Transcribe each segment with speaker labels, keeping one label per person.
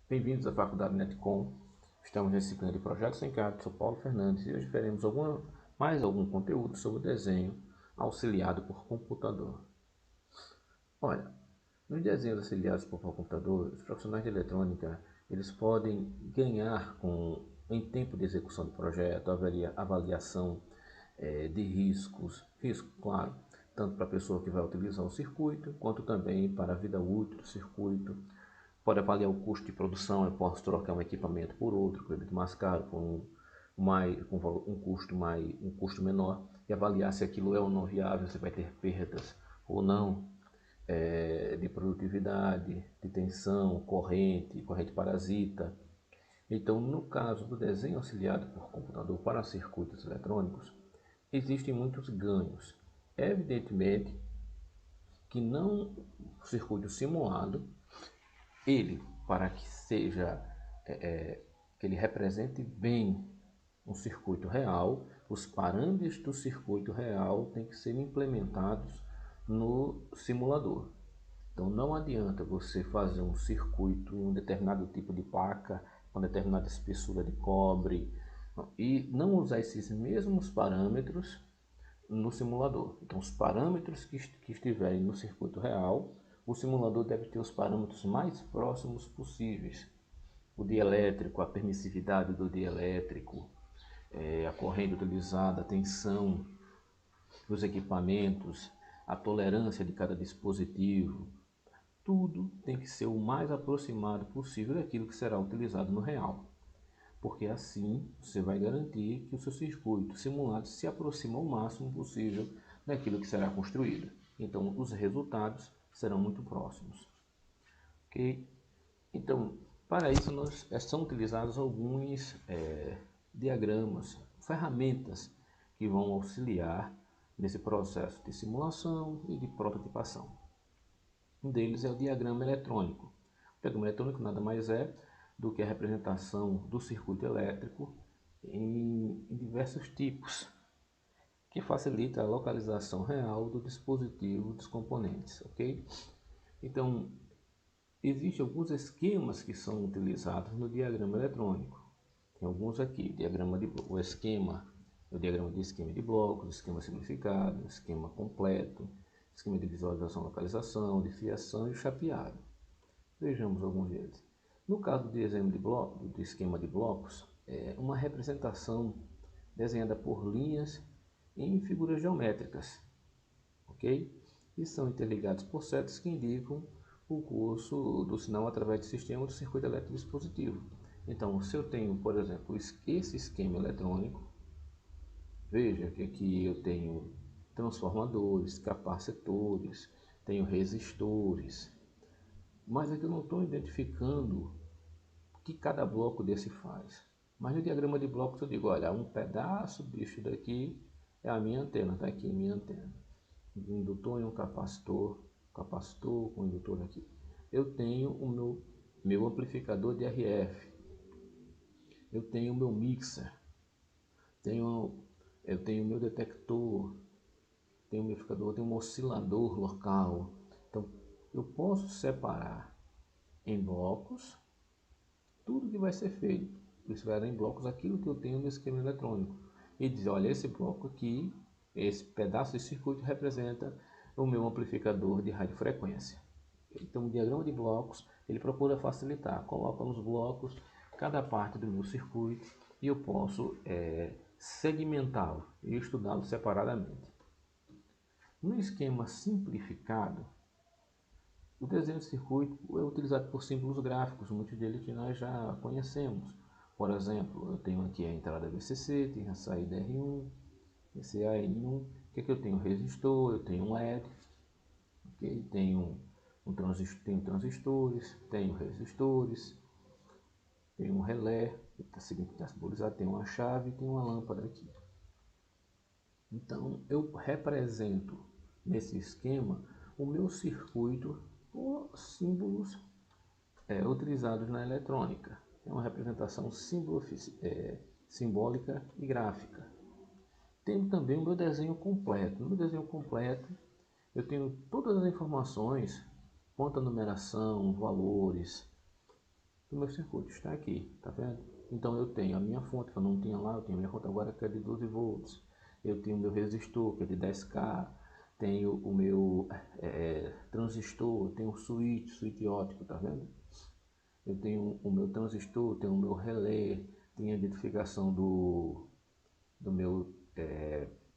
Speaker 1: Bem-vindos à Faculdade Netcom. Estamos na disciplina de Projetos em CAD, sou Paulo Fernandes e hoje veremos mais algum conteúdo sobre desenho auxiliado por computador. Olha, nos desenhos auxiliados por computador, os profissionais de eletrônica eles podem ganhar em tempo de execução do projeto, avaliação de risco, claro, tanto para a pessoa que vai utilizar o circuito, quanto também para a vida útil do circuito. Pode avaliar o custo de produção, eu posso trocar um equipamento por outro, um equipamento mais caro, um custo menor, e avaliar se aquilo é ou não viável, se vai ter perdas ou não, de produtividade, de tensão, corrente parasita. Então, no caso do desenho auxiliado por computador para circuitos eletrônicos, existem muitos ganhos. Evidentemente que não o circuito simulado, ele, para que seja, que ele represente bem um circuito real, os parâmetros do circuito real têm que ser implementados no simulador. Então não adianta você fazer um circuito em um determinado tipo de placa, com determinada espessura de cobre, e não usar esses mesmos parâmetros no simulador. Então os parâmetros que estiverem no circuito real, o simulador deve ter os parâmetros mais próximos possíveis. O dielétrico, a permissividade do dielétrico, a corrente utilizada, a tensão dos equipamentos, a tolerância de cada dispositivo, tudo tem que ser o mais aproximado possível daquilo que será utilizado no real. Porque assim você vai garantir que o seu circuito simulado se aproxima ao máximo possível daquilo que será construído. Então os resultados serão muito próximos. Ok? Então, para isso são utilizados alguns diagramas, ferramentas que vão auxiliar nesse processo de simulação e de prototipação. Um deles é o diagrama eletrônico. O diagrama eletrônico nada mais é do que a representação do circuito elétrico em diversos tipos, que facilita a localização real do dispositivo dos componentes, ok? Então, existem alguns esquemas que são utilizados no diagrama eletrônico. Tem alguns aqui, o diagrama de esquema de blocos, esquema simplificado, esquema completo, esquema de visualização, localização, de fiação e chapeado. Vejamos alguns deles. No caso do desenho do esquema de blocos, é uma representação desenhada por linhas em figuras geométricas, ok? E são interligados por setas que indicam o curso do sinal através do sistema do circuito elétrico dispositivo. Então, se eu tenho, por exemplo, esse esquema eletrônico, veja que aqui eu tenho transformadores, capacitores, tenho resistores, mas aqui eu não estou identificando o que cada bloco desse faz. Mas no diagrama de blocos eu digo, olha, um pedaço disso daqui é a minha antena, está aqui minha antena. Um indutor e um capacitor com indutor aqui. Eu tenho o meu amplificador de RF. Eu tenho o meu mixer. Eu tenho o meu detector. Tenho um amplificador, tenho um oscilador local. Então, eu posso separar em blocos tudo que vai ser feito. Isso vai dar em blocos aquilo que eu tenho no esquema eletrônico. E dizer, olha, esse bloco aqui, esse pedaço de circuito representa o meu amplificador de radiofrequência. Então o diagrama de blocos, ele procura facilitar. Coloca nos blocos cada parte do meu circuito e eu posso segmentá-lo e estudá-lo separadamente. No esquema simplificado, o desenho de circuito é utilizado por símbolos gráficos, muitos deles que nós já conhecemos. Por exemplo, eu tenho aqui a entrada VCC, tenho a saída R1, VCA N1. O que é que eu tenho? Resistor, eu tenho um LED, okay? Tenho transistores, tenho resistores, tenho um relé, que está simbolizado, tem uma chave e tem uma lâmpada aqui. Então, eu represento nesse esquema o meu circuito por símbolos utilizados na eletrônica. É uma representação simbólica e gráfica. Tenho também o meu desenho completo. No meu desenho completo, eu tenho todas as informações quanto à numeração, valores, do meu circuito, está aqui, tá vendo? Então eu tenho a minha fonte, que eu não tinha lá, eu tenho a minha fonte agora que é de 12 volts. Eu tenho o meu resistor, que é de 10K. Tenho o meu transistor, tenho o switch óptico, tá vendo? Eu tenho o meu transistor, tenho o meu relé, tenho a identificação do meu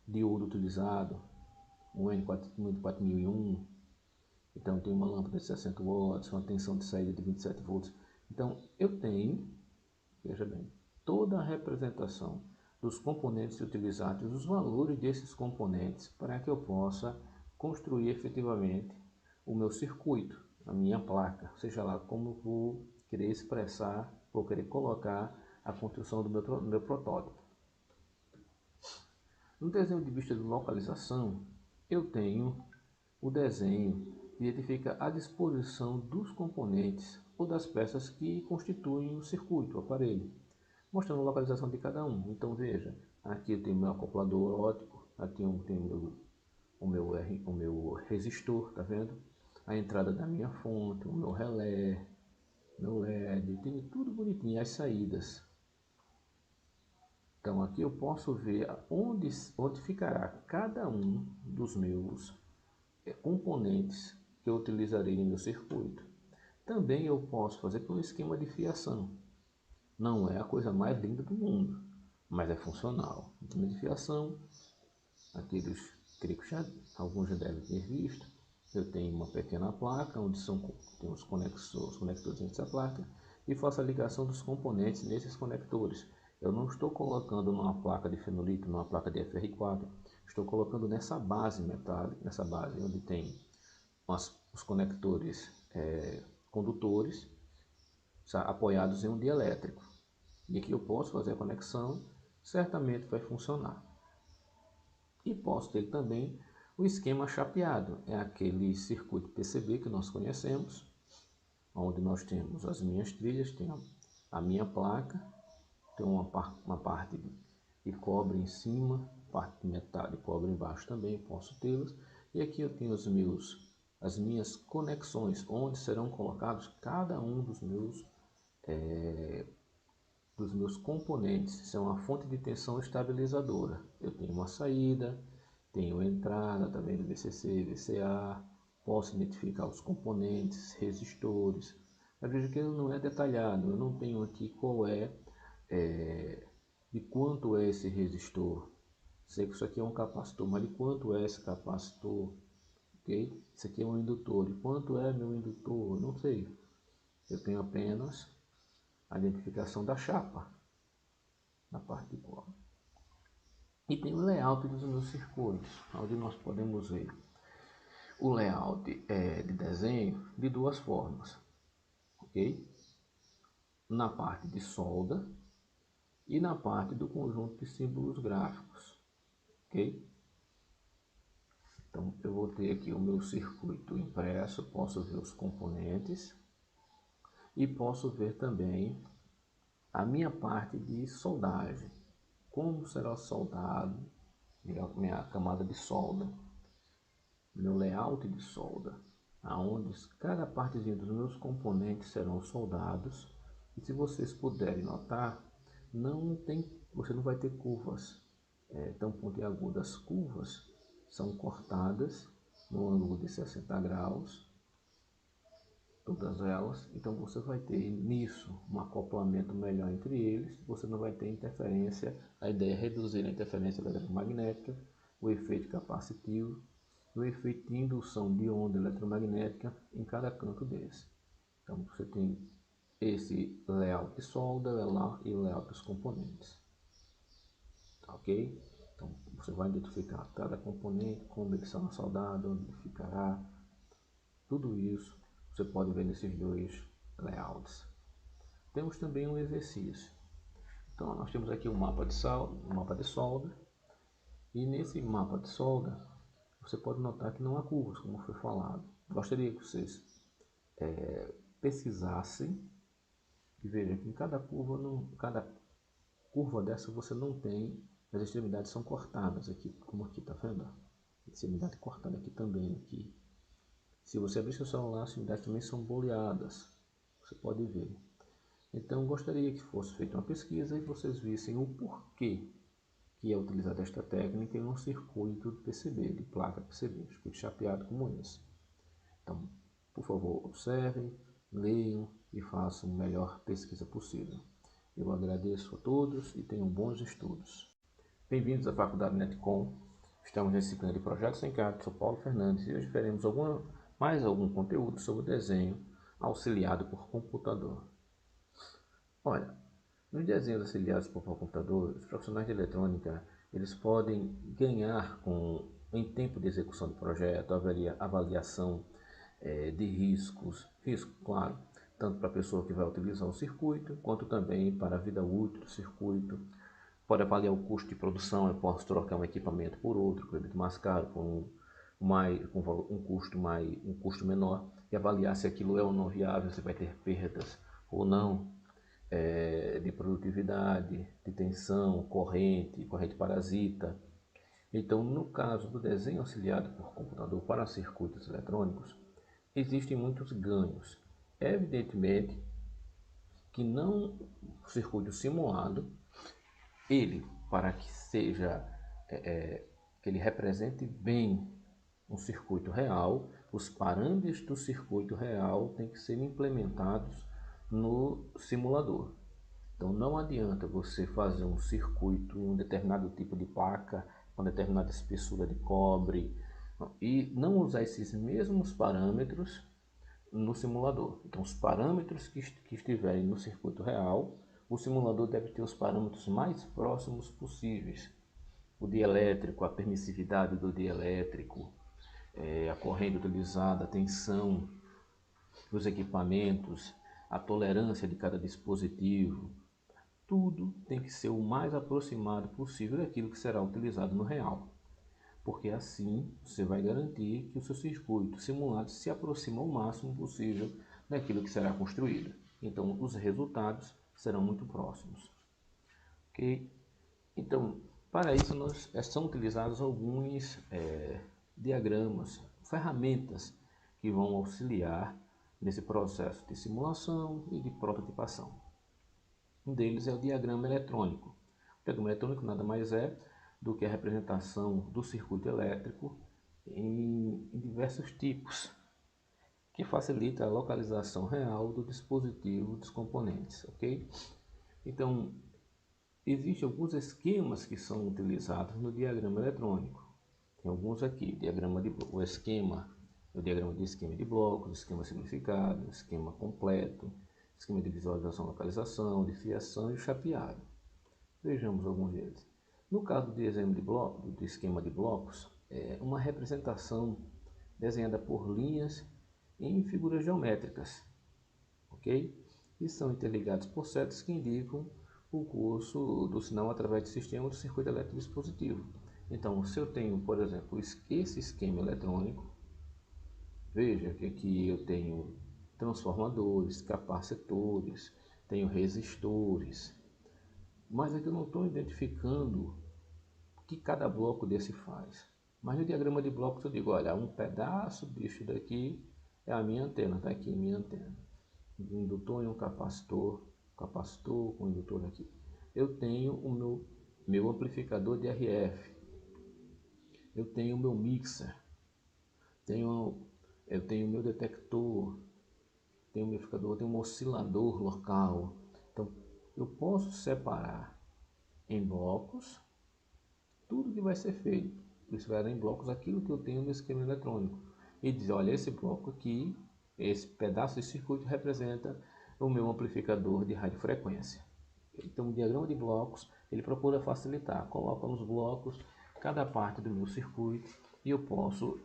Speaker 1: diodo utilizado, um N4001. Então tem uma lâmpada de 60 watts, uma tensão de saída de 27 volts. Então eu tenho, veja bem, toda a representação dos componentes utilizados, os valores desses componentes, para que eu possa construir efetivamente o meu circuito, a minha placa, seja lá como vou querer expressar, vou querer colocar a construção do meu protótipo. No desenho de vista de localização, eu tenho o desenho que identifica a disposição dos componentes ou das peças que constituem o circuito, o aparelho, mostrando a localização de cada um. Então veja, aqui eu tenho meu acoplador óptico, aqui eu tenho o meu resistor, tá vendo? A entrada da minha fonte, o meu relé, meu LED, tem tudo bonitinho, as saídas. Então aqui eu posso ver onde ficará cada um dos meus componentes que eu utilizarei no meu circuito. Também eu posso fazer pelo esquema de fiação. Não é a coisa mais linda do mundo, mas é funcional. O esquema de fiação, aqueles creio que alguns já devem ter visto. Eu tenho uma pequena placa onde tem os conectores dessa placa e faço a ligação dos componentes nesses conectores. Eu não estou colocando numa placa de fenolito, numa placa de FR4, estou colocando nessa base metálica, nessa base onde tem os conectores condutores apoiados em um dielétrico. E aqui eu posso fazer a conexão, certamente vai funcionar. E posso ter também o esquema chapeado, é aquele circuito PCB que nós conhecemos, onde nós temos as minhas trilhas, tem a minha placa, tem uma parte de cobre em cima, parte de metal de cobre embaixo também, posso tê-las. E aqui eu tenho as minhas conexões, onde serão colocados cada um dos meus componentes. Isso é uma fonte de tensão estabilizadora. Eu tenho uma saída, tenho entrada também do VCC, VCA, posso identificar os componentes, resistores. Mas veja que ele não é detalhado, eu não tenho aqui qual de quanto é esse resistor. Sei que isso aqui é um capacitor, mas de quanto é esse capacitor? Ok? Isso aqui é um indutor, de quanto é meu indutor? Eu não sei. Eu tenho apenas a identificação da chapa na parte de cobre. E tem o layout dos meus circuitos, onde nós podemos ver o layout de desenho de duas formas, ok? Na parte de solda e na parte do conjunto de símbolos gráficos, ok? Então eu vou ter aqui o meu circuito impresso, posso ver os componentes e posso ver também a minha parte de soldagem, como será soldado minha camada de solda, meu layout de solda, aonde cada partezinha dos meus componentes serão soldados. E se vocês puderem notar, você não vai ter curvas tão pontiagudas. As curvas são cortadas no ângulo de 60 graus, todas elas. Então você vai ter nisso um acoplamento melhor entre eles. Você não vai ter interferência. A ideia é reduzir a interferência eletromagnética, o efeito capacitivo, o efeito de indução de onda eletromagnética em cada canto desse. Então você tem esse layout de solda e o layout dos componentes. Tá, ok? Então você vai identificar cada componente, como ele será soldado, onde ele ficará, tudo isso você pode ver nesses dois layouts. Temos também um exercício. Então nós temos aqui um mapa de solda, e nesse mapa de solda você pode notar que não há curvas, como foi falado. Gostaria que vocês pesquisassem e vejam que em cada curva dessa você não tem, as extremidades são cortadas aqui, como aqui, tá vendo? A extremidade cortada aqui também, aqui. Se você abrir seu celular, as extremidades também são boleadas, você pode ver. Então, gostaria que fosse feita uma pesquisa e vocês vissem o porquê que é utilizada esta técnica em um circuito de PCB, de placa PCB, circuito chapeado como esse. Então, por favor, observem, leiam e façam a melhor pesquisa possível. Eu agradeço a todos e tenham bons estudos. Bem-vindos à Faculdade Netcom. Estamos nesse ciclo de projetos em CAD, sou Paulo Fernandes e hoje veremos mais algum conteúdo sobre desenho auxiliado por computador. Olha, nos desenhos auxiliados por computador, os profissionais de eletrônica eles podem ganhar em tempo de execução do projeto, avaliação de riscos, claro, tanto para a pessoa que vai utilizar o circuito, quanto também para a vida útil do circuito. Pode avaliar o custo de produção, eu posso trocar um equipamento por outro, equipamento mais caro, com um custo menor, e avaliar se aquilo é ou não viável, se vai ter perdas ou não, de produtividade, de tensão, corrente parasita. Então, no caso do desenho auxiliado por computador para circuitos eletrônicos, existem muitos ganhos. Evidentemente que não o circuito simulado, ele, para que seja, que ele represente bem um circuito real, os parâmetros do circuito real têm que ser implementados no simulador. Então não adianta você fazer um circuito em um determinado tipo de placa, com determinada espessura de cobre, e não usar esses mesmos parâmetros no simulador. Então os parâmetros que estiverem no circuito real, o simulador deve ter os parâmetros mais próximos possíveis. O dielétrico, a permissividade do dielétrico, a corrente utilizada, a tensão dos equipamentos, a tolerância de cada dispositivo, tudo tem que ser o mais aproximado possível daquilo que será utilizado no real, porque assim você vai garantir que o seu circuito simulado se aproxima o máximo possível daquilo que será construído. Então os resultados serão muito próximos. Ok? Então, para isso são utilizados alguns diagramas, ferramentas que vão auxiliar nesse processo de simulação e de prototipação. Um deles é o diagrama eletrônico. O diagrama eletrônico nada mais é do que a representação do circuito elétrico em diversos tipos, que facilita a localização real do dispositivo dos componentes, ok? Então, existem alguns esquemas que são utilizados no diagrama eletrônico. Tem alguns aqui, o diagrama de esquema de blocos, esquema simplificado, esquema completo, esquema de visualização, localização, de fiação e chapeado. Vejamos alguns deles. No caso do do esquema de blocos, é uma representação desenhada por linhas em figuras geométricas, ok? E são interligados por setas que indicam o curso do sinal através do sistema do circuito elétrico dispositivo. Então, se eu tenho, por exemplo, esse esquema eletrônico, veja que aqui eu tenho transformadores, capacitores, tenho resistores, mas aqui eu não estou identificando o que cada bloco desse faz. Mas no diagrama de blocos eu digo, olha, um pedaço disso daqui é a minha antena, está aqui minha antena. Um indutor e um capacitor com indutor aqui. Eu tenho o meu amplificador de RF, eu tenho o meu mixer, eu tenho o meu detector, tenho um amplificador, tenho um oscilador local. Então eu posso separar em blocos tudo que vai ser feito. Isso vai dar em blocos aquilo que eu tenho no esquema eletrônico e dizer, olha, esse bloco aqui, esse pedaço de circuito representa o meu amplificador de radiofrequência. Então o diagrama de blocos ele procura facilitar, coloca nos blocos cada parte do meu circuito e eu posso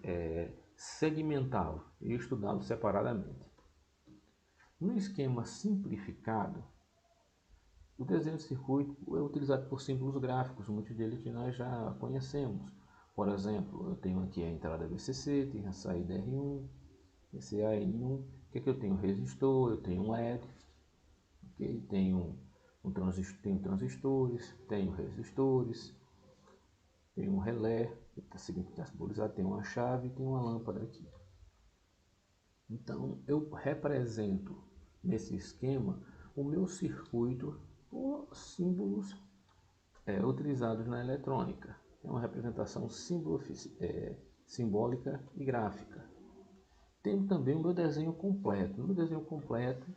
Speaker 1: segmentá-lo e estudá-lo separadamente. No esquema simplificado, o desenho de circuito é utilizado por símbolos gráficos, muitos deles que nós já conhecemos. Por exemplo, eu tenho aqui a entrada VCC, tenho a saída R1, VCA N1. O que é que eu tenho? Resistor, eu tenho um LED, okay? Tenho transistores, tenho resistores, tenho um relé, que está simbolizado, tem uma chave e tem uma lâmpada aqui. Então, eu represento nesse esquema o meu circuito por símbolos utilizados na eletrônica. É uma representação simbólica e gráfica. Tenho também o meu desenho completo. No meu desenho completo,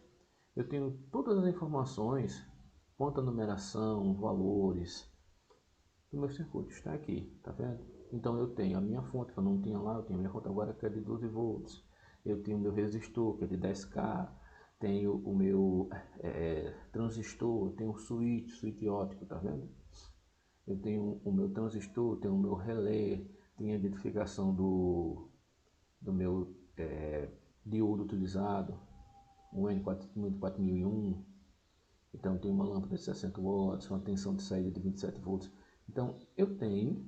Speaker 1: eu tenho todas as informações, quanto a numeração, valores, do meu circuito. Está aqui, tá vendo? Então eu tenho a minha fonte, que eu não tinha lá, eu tenho a minha fonte agora que é de 12 volts. Eu tenho o meu resistor, que é de 10K. Tenho o meu transistor, tenho o switch óptico, tá vendo? Eu tenho o meu transistor, tenho o meu relé, tenho a identificação do meu diodo utilizado, um N4001. Então tem uma lâmpada de 60 watts, uma tensão de saída de 27 volts. Então eu tenho,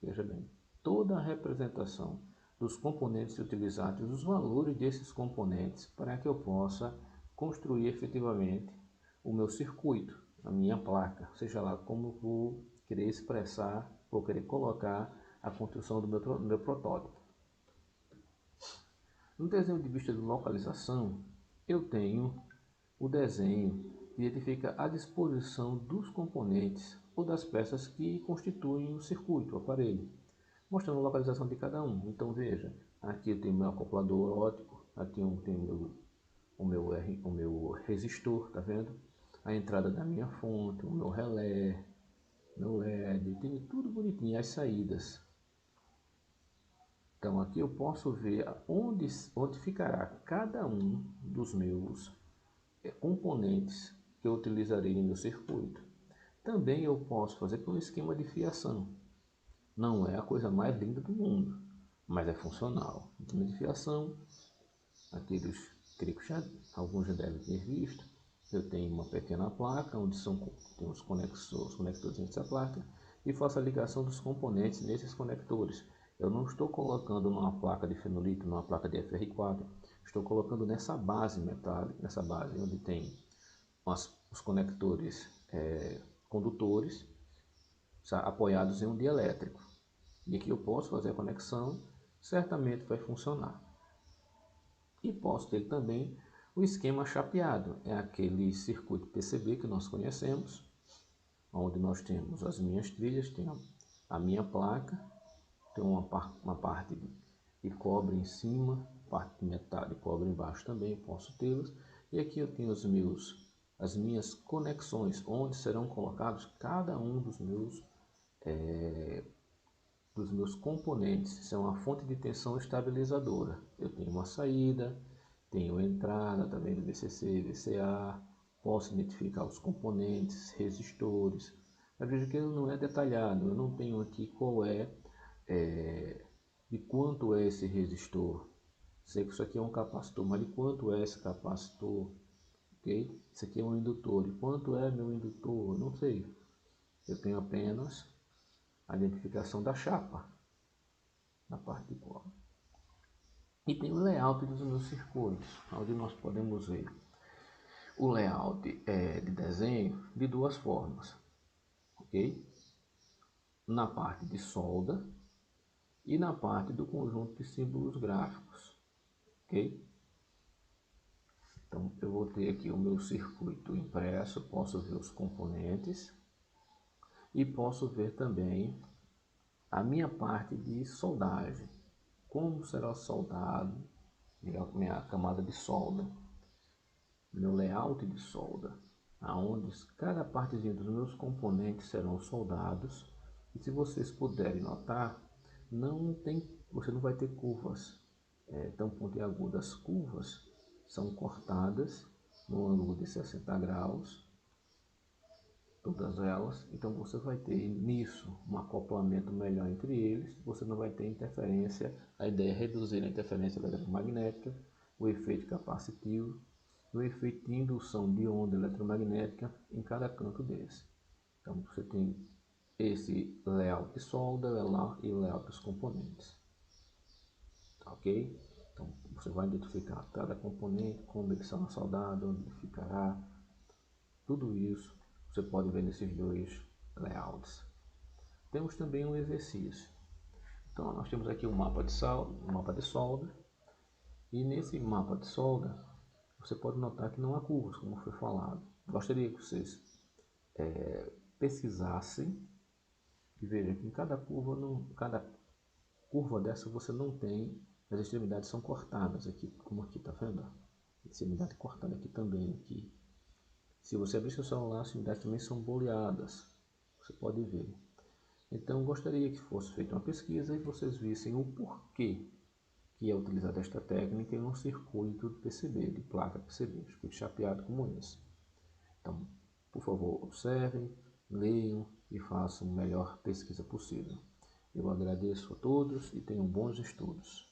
Speaker 1: veja bem, toda a representação dos componentes utilizados, os valores desses componentes, para que eu possa construir efetivamente o meu circuito, a minha placa, seja lá como vou querer expressar, vou querer colocar a construção do meu protótipo. No desenho de vista de localização, eu tenho o desenho que identifica a disposição dos componentes ou das peças que constituem o circuito, o aparelho, mostrando a localização de cada um. Então veja, aqui eu tenho meu acoplador óptico, aqui eu tenho o meu resistor, tá vendo? A entrada da minha fonte, o meu relé, meu LED, tem tudo bonitinho, as saídas. Então aqui eu posso ver onde ficará cada um dos meus componentes que eu utilizarei no meu circuito. Também eu posso fazer pelo esquema de fiação. Não é a coisa mais linda do mundo, mas é funcional. O esquema de fiação, aqueles que alguns já devem ter visto. Eu tenho uma pequena placa onde tem os conectores nessa placa e faço a ligação dos componentes nesses conectores. Eu não estou colocando numa placa de fenolito, numa placa de FR4, estou colocando nessa base metálica, nessa base onde tem os conectores condutores apoiados em um dielétrico. E aqui eu posso fazer a conexão, certamente vai funcionar. E posso ter também o esquema chapeado, é aquele circuito PCB que nós conhecemos, onde nós temos as minhas trilhas, tem a minha placa, tem uma parte de cobre em cima, parte de metal de cobre embaixo também, posso tê-las. E aqui eu tenho as minhas conexões, onde serão colocados cada um dos meus componentes. Isso é uma fonte de tensão estabilizadora. Eu tenho uma saída, tenho entrada também do VCC, VCA, posso identificar os componentes, resistores. Mas veja que ele não é detalhado, eu não tenho aqui qual de quanto é esse resistor. Sei que isso aqui é um capacitor, mas de quanto é esse capacitor? Ok? Isso aqui é um indutor, de quanto é meu indutor? Eu não sei. Eu tenho apenas a identificação da chapa na parte de cobre. E tem o layout dos meus circuitos, onde nós podemos ver o layout de desenho de duas formas, ok? Na parte de solda e na parte do conjunto de símbolos gráficos, ok? Então eu vou ter aqui o meu circuito impresso, posso ver os componentes e posso ver também a minha parte de soldagem, como será soldado minha camada de solda, meu layout de solda, aonde cada partezinha dos meus componentes serão soldados. E se vocês puderem notar, você não vai ter curvas tão pontiagudas. As curvas são cortadas no ângulo de 60 graus, todas elas. Então você vai ter nisso um acoplamento melhor entre eles. Você não vai ter interferência. A ideia é reduzir a interferência eletromagnética, o efeito capacitivo, o efeito de indução de onda eletromagnética em cada canto desse. Então você tem esse layout de solda e o layout dos componentes. Ok? Então você vai identificar cada componente, como eles são soldados, onde ele ficará, tudo isso você pode ver nesses dois layouts. Temos também um exercício. Então nós temos aqui um mapa de solda, e nesse mapa de solda você pode notar que não há curvas, como foi falado. Gostaria que vocês pesquisassem e vejam que em cada curva, cada curva dessa você não tem, as extremidades são cortadas aqui, como aqui, tá vendo? Extremidade cortada aqui também, aqui. Se você abrir seu celular, as extremidades também são boleadas, você pode ver. Então, gostaria que fosse feita uma pesquisa e vocês vissem o porquê que é utilizada esta técnica em um circuito de PCB, de placa PCB, circuito chapeado como esse. Então, por favor, observem, leiam e façam a melhor pesquisa possível. Eu agradeço a todos e tenham bons estudos.